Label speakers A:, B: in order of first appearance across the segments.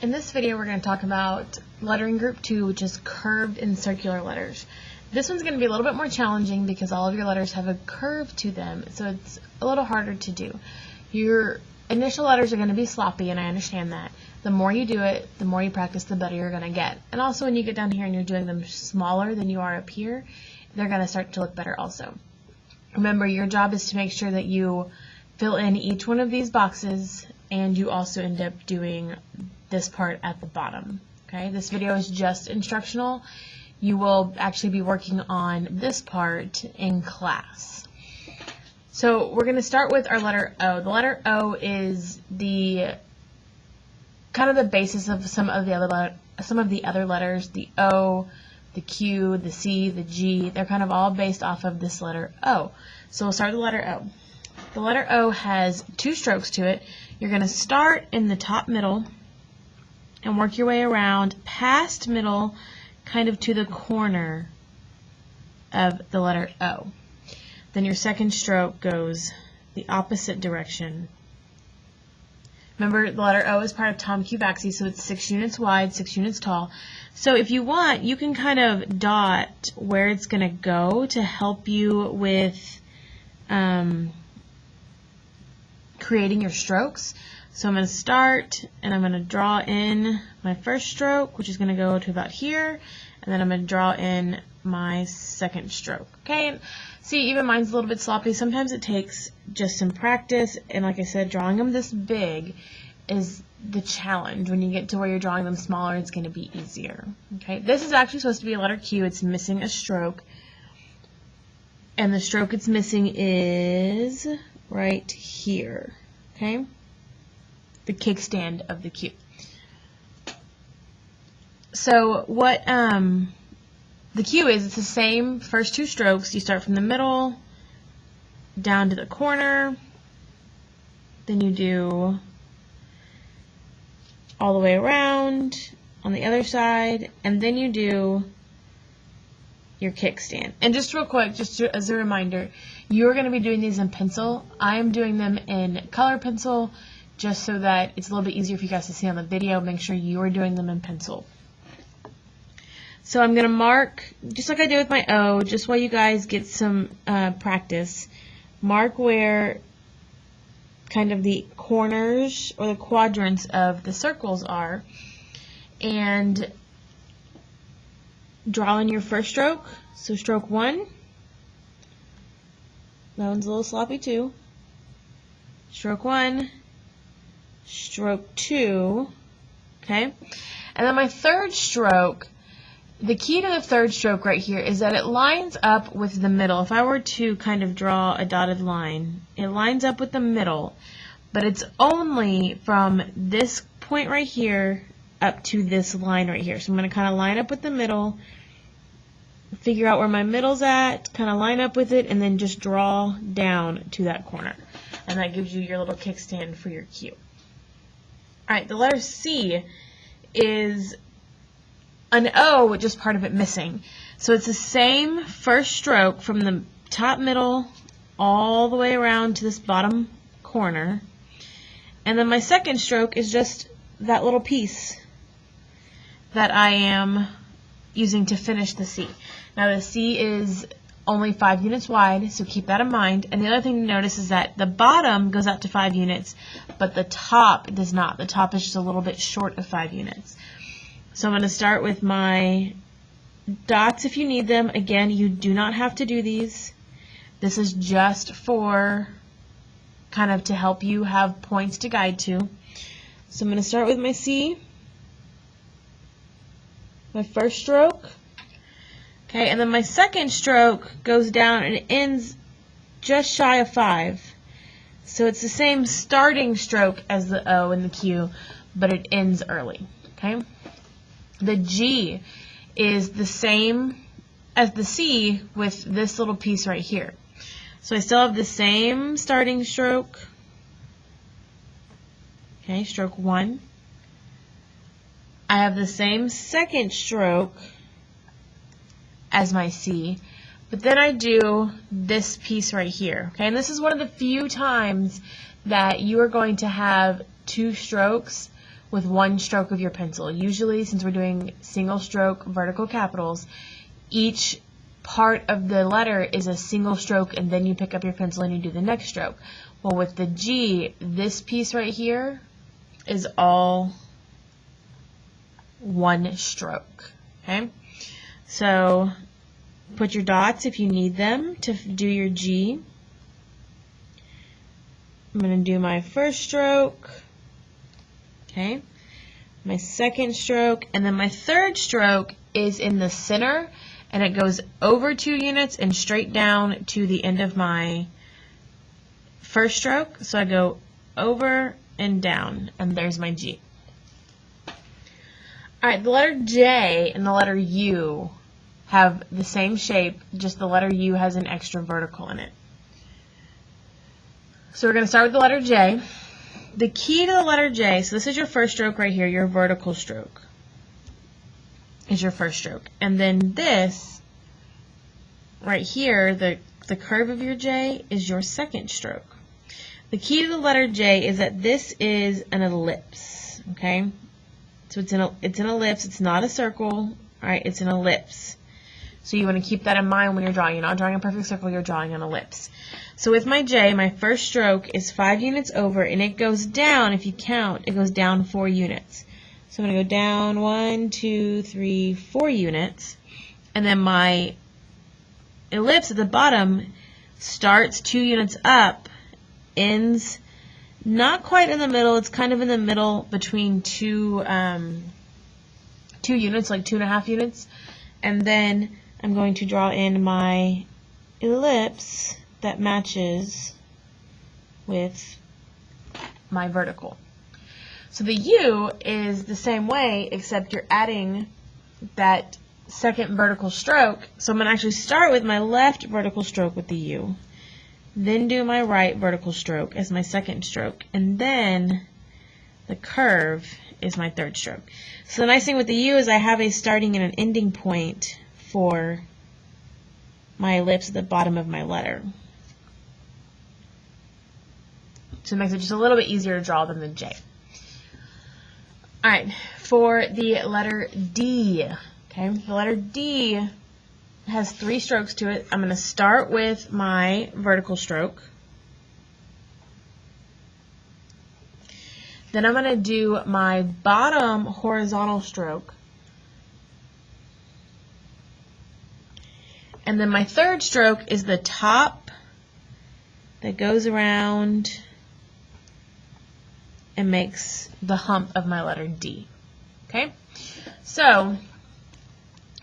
A: In this video, we're going to talk about lettering group 2, which is curved and circular letters. This one's going to be a little bit more challenging because all of your letters have a curve to them, so it's a little harder to do. Your initial letters are going to be sloppy, and I understand that. The more you do it, the more you practice, the better you're going to get. And also when you get down here and you're doing them smaller than you are up here, they're going to start to look better also. Remember, your job is to make sure that you fill in each one of these boxes, and you also end up doing this part at the bottom. Okay, this video is just instructional. You will actually be working on this part in class. So we're going to start with our letter O. The letter O is the kind of the basis of some of the other letters. The O, the Q, the C, the G, they're kind of all based off of this letter O. So we'll start with the letter O. The letter O has two strokes to it. You're going to start in the top middle and work your way around past middle, kind of to the corner of the letter O. Then your second stroke goes the opposite direction. Remember, the letter O is part of Tom Cube axis, so it's 6 units wide, 6 units tall. So if you want, you can kind of dot where it's going to go to help you with creating your strokes. So I'm going to start, and I'm going to draw in my first stroke, which is going to go to about here, and then I'm going to draw in my second stroke. Okay, see, even mine's a little bit sloppy. Sometimes it takes just some practice, and like I said, drawing them this big is the challenge. When you get to where you're drawing them smaller, it's going to be easier. Okay, this is actually supposed to be a letter Q. It's missing a stroke, and the stroke it's missing is right here. Okay, the kickstand of the Q. So what the Q is, it's the same first two strokes. You start from the middle down to the corner, then you do all the way around on the other side, and then you do your kickstand. And just real quick, as a reminder, you're going to be doing these in pencil. I am doing them in color pencil just so that it's a little bit easier for you guys to see on the video. Make sure you are doing them in pencil. So I'm going to mark, just like I did with my O, just while you guys get some practice, mark where kind of the corners or the quadrants of the circles are, and draw in your first stroke. So stroke 1, that one's a little sloppy too. Stroke 1, stroke 2, okay? And then my third stroke, the key to the third stroke right here is that it lines up with the middle. If I were to kind of draw a dotted line, it lines up with the middle, but it's only from this point right here up to this line right here. So I'm going to kind of line up with the middle, figure out where my middle's at, kind of line up with it, and then just draw down to that corner. And that gives you your little kickstand for your Q. Alright, the letter C is an O with just part of it missing. So it's the same first stroke from the top middle all the way around to this bottom corner. And then my second stroke is just that little piece that I am using to finish the C. Now the C is only 5 units wide, so keep that in mind. And the other thing to notice is that the bottom goes out to 5 units, but the top does not. The top is just a little bit short of 5 units. So I'm going to start with my dots if you need them. Again, you do not have to do these. This is just for kind of to help you have points to guide to. So I'm going to start with my C, my first stroke. Okay, and then my second stroke goes down and it ends just shy of 5. So it's the same starting stroke as the O and the Q, but it ends early. Okay. The G is the same as the C with this little piece right here. So I still have the same starting stroke. Okay, stroke 1. I have the same second stroke as my C, but then I do this piece right here. Okay, and this is one of the few times that you are going to have 2 strokes with one stroke of your pencil. Usually, since we're doing single stroke vertical capitals, each part of the letter is a single stroke, and then you pick up your pencil and you do the next stroke. Well, with the G, this piece right here is all one stroke. Okay? So put your dots if you need them to do your G. I'm going to do my first stroke, okay, my second stroke, and then my third stroke is in the center, and it goes over 2 units and straight down to the end of my first stroke. So I go over and down, and there's my G. Alright, the letter J and the letter U have the same shape, just the letter U has an extra vertical in it. So we're going to start with the letter J. The key to the letter J, so this is your first stroke right here, your vertical stroke is your first stroke. And then this right here, the curve of your J is your second stroke. The key to the letter J is that this is an ellipse, okay? So it's an ellipse, it's not a circle, all right, it's an ellipse. So you want to keep that in mind when you're drawing. You're not drawing a perfect circle, you're drawing an ellipse. So with my J, my first stroke is 5 units over, and it goes down, if you count, it goes down 4 units. So I'm going to go down 1, 2, 3, 4 units. And then my ellipse at the bottom starts 2 units up, ends not quite in the middle, it's kind of in the middle between two units, like 2.5 units. And then I'm going to draw in my ellipse that matches with my vertical. So the U is the same way, except you're adding that second vertical stroke. So I'm going to actually start with my left vertical stroke with the U, then do my right vertical stroke as my second stroke, and then the curve is my third stroke. So the nice thing with the U is I have a starting and an ending point for my ellipse at the bottom of my letter. So it makes it just a little bit easier to draw than the J. Alright, for the letter D, okay, the letter D has 3 strokes to it. I'm going to start with my vertical stroke. Then I'm going to do my bottom horizontal stroke. And then my third stroke is the top that goes around and makes the hump of my letter D. Okay? So,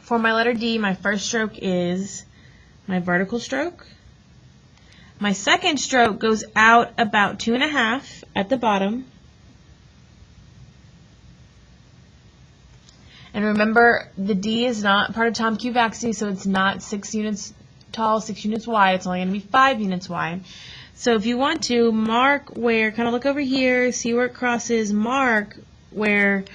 A: for my letter D, my first stroke is my vertical stroke. My second stroke goes out about 2.5 at the bottom. And remember, the D is not part of Tom Q Vaxi, so it's not 6 units tall, 6 units wide. It's only going to be 5 units wide. So if you want to, mark where, kind of look over here, see where it crosses, mark where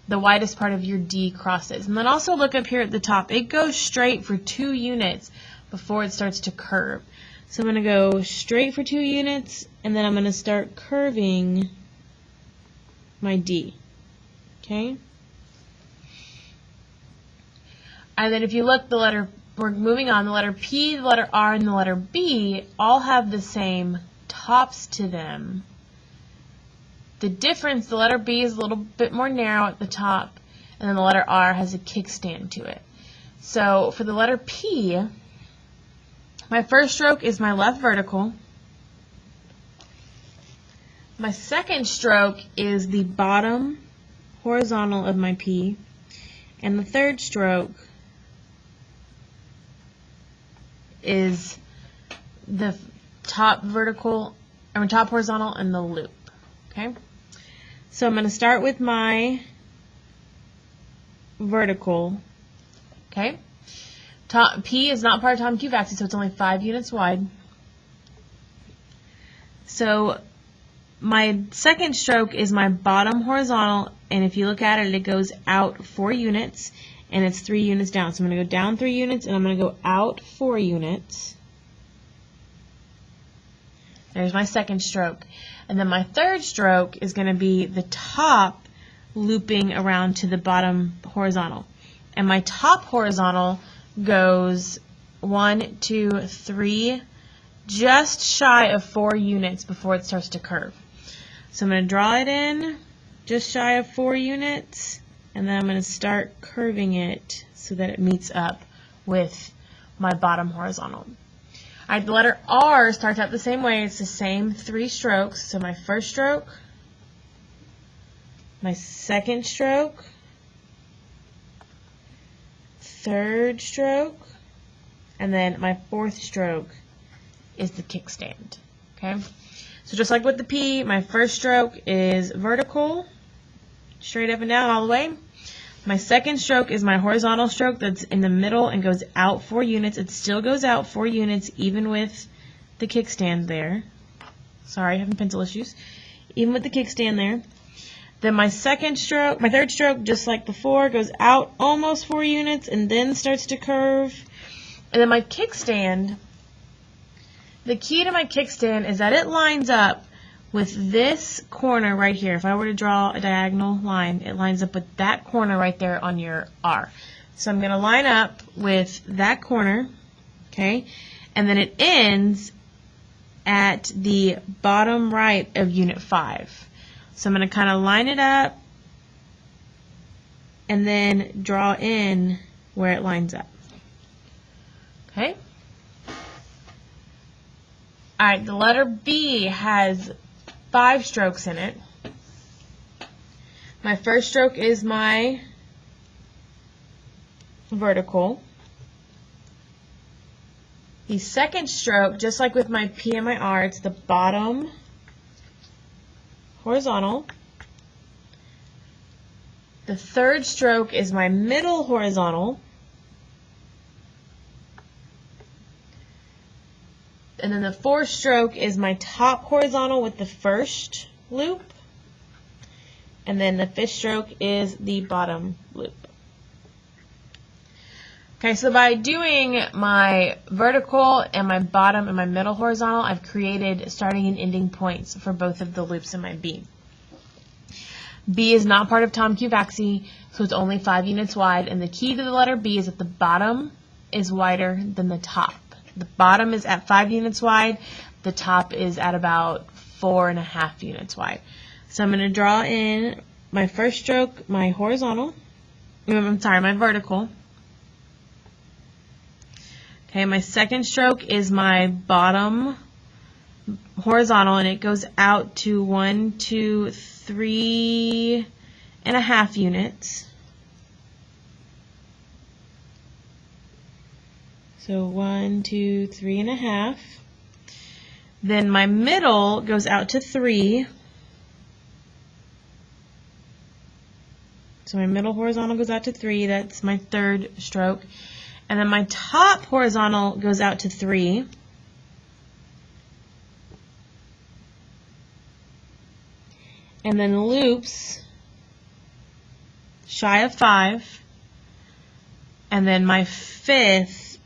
A: the widest part of your D crosses. And then also look up here at the top. It goes straight for 2 units before it starts to curve. So I'm going to go straight for 2 units, and then I'm going to start curving my D. Okay? And then if you look, we're moving on, the letter P, the letter R, and the letter B all have the same tops to them. The difference, the letter B is a little bit more narrow at the top, and then the letter R has a kickstand to it. So for the letter P, my first stroke is my left vertical. My second stroke is the bottom horizontal of my P, and the third stroke is the top vertical, or top horizontal, and the loop. Okay? So I'm going to start with my vertical. Okay? P is not part of Tom Q Vaxi, so it's only 5 units wide. So my second stroke is my bottom horizontal, and if you look at it, it goes out 4 units. And it's 3 units down. So I'm going to go down 3 units, and I'm going to go out 4 units. There's my second stroke. And then my third stroke is going to be the top looping around to the bottom horizontal. And my top horizontal goes 1, 2, 3, just shy of 4 units before it starts to curve. So I'm going to draw it in just shy of 4 units, and then I'm going to start curving it so that it meets up with my bottom horizontal. Alright, the letter R starts out the same way. It's the same 3 strokes. So my first stroke, my second stroke, third stroke, and then my fourth stroke is the kickstand. Okay? So just like with the P, my first stroke is vertical, straight up and down all the way. My second stroke is my horizontal stroke that's in the middle and goes out 4 units. It still goes out 4 units even with the kickstand there. Sorry, having pencil issues. Even with the kickstand there. Then my third stroke, just like before, goes out almost 4 units and then starts to curve. And then my kickstand, the key to my kickstand is that it lines up with this corner right here. If I were to draw a diagonal line, it lines up with that corner right there on your R. So I'm going to line up with that corner, okay, and then it ends at the bottom right of unit 5. So I'm going to kind of line it up and then draw in where it lines up. Okay? Alright, the letter B has 5 strokes in it. My first stroke is my vertical. The second stroke, just like with my P and my R, it's the bottom horizontal. The third stroke is my middle horizontal. And then the fourth stroke is my top horizontal with the first loop. And then the fifth stroke is the bottom loop. Okay, so by doing my vertical and my bottom and my middle horizontal, I've created starting and ending points for both of the loops in my B. B is not part of Tom Q Vaxi, so it's only 5 units wide, and the key to the letter B is that the bottom is wider than the top. The bottom is at 5 units wide, the top is at about 4.5 units wide. So I'm going to draw in my first stroke, my horizontal, my vertical. Okay, my second stroke is my bottom horizontal, and it goes out to 1, 2, 3.5 units. So 1, 2, 3.5. Then my middle goes out to 3. So my middle horizontal goes out to 3. That's my third stroke. And then my top horizontal goes out to 3. And then loops shy of 5. And then my fifth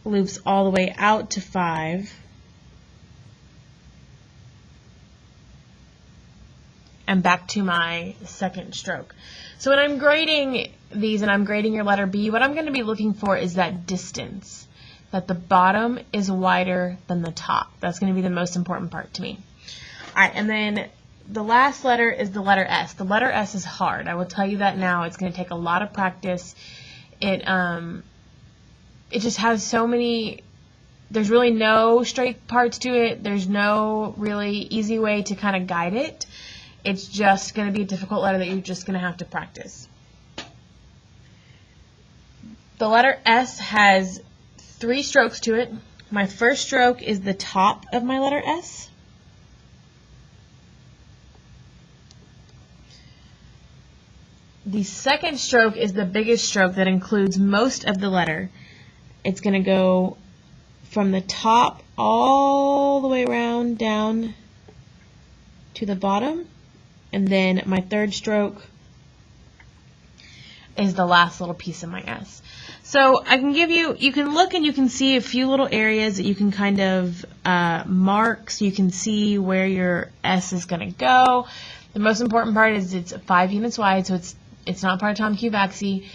A: loops all the way out to 5. And back to my second stroke. So when I'm grading these and I'm grading your letter B, what I'm going to be looking for is that distance, that the bottom is wider than the top. That's going to be the most important part to me. All right, and then the last letter is the letter S. The letter S is hard. I will tell you that now. It's going to take a lot of practice. It just has so many, there's really no straight parts to it. There's no really easy way to kind of guide it. It's just going to be a difficult letter that you're just going to have to practice. The letter S has 3 strokes to it. My first stroke is the top of my letter S. The second stroke is the biggest stroke that includes most of the letter. It's going to go from the top all the way around down to the bottom. And then my third stroke is the last little piece of my S. So I can give you, you can look and you can see a few little areas that you can kind of mark so you can see where your S is going to go. The most important part is it's 5 units wide, so it's not part of Tom Q Baxi.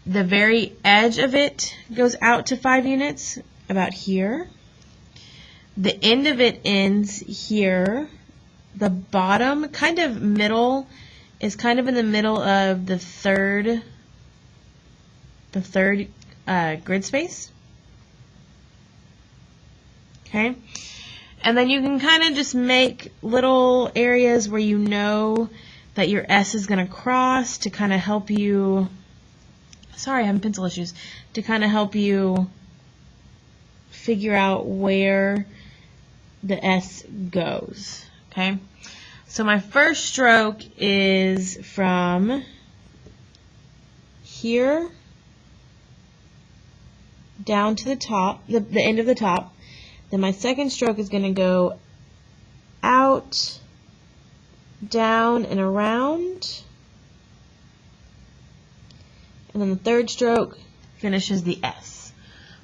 A: The very edge of it goes out to 5 units, about here. The end of it ends here. The bottom, kind of middle, is kind of in the middle of the third grid space. Okay, and then you can kind of just make little areas where you know that your S is going to cross to kind of help you. Sorry, I'm having pencil issues. To kind of help you figure out where the S goes. Okay, so my first stroke is from here down to the top, the end of the top. Then my second stroke is going to go out, down, and around. And then the third stroke finishes the S.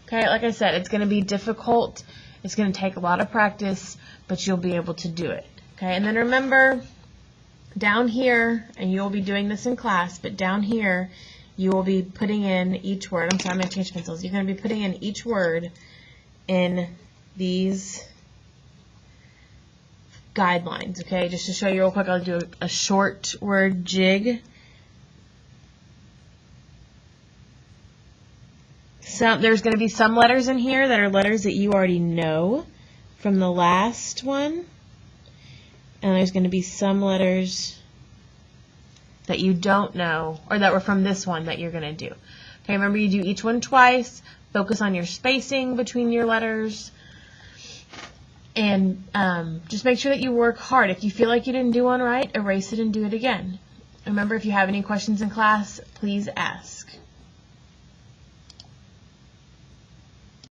A: Okay, like I said, it's going to be difficult. It's going to take a lot of practice, but you'll be able to do it. Okay, and then remember, down here, and you'll be doing this in class, but down here, you will be putting in each word. I'm sorry, I'm going to change pencils. You're going to be putting in each word in these guidelines, okay? Just to show you real quick, I'll do a short word jig. There's going to be some letters in here that are letters that you already know from the last one. And there's going to be some letters that you don't know, or that were from this one that you're going to do. Okay, remember you do each one twice. Focus on your spacing between your letters. And just make sure that you work hard. If you feel like you didn't do one right, erase it and do it again. Remember, if you have any questions in class, please ask.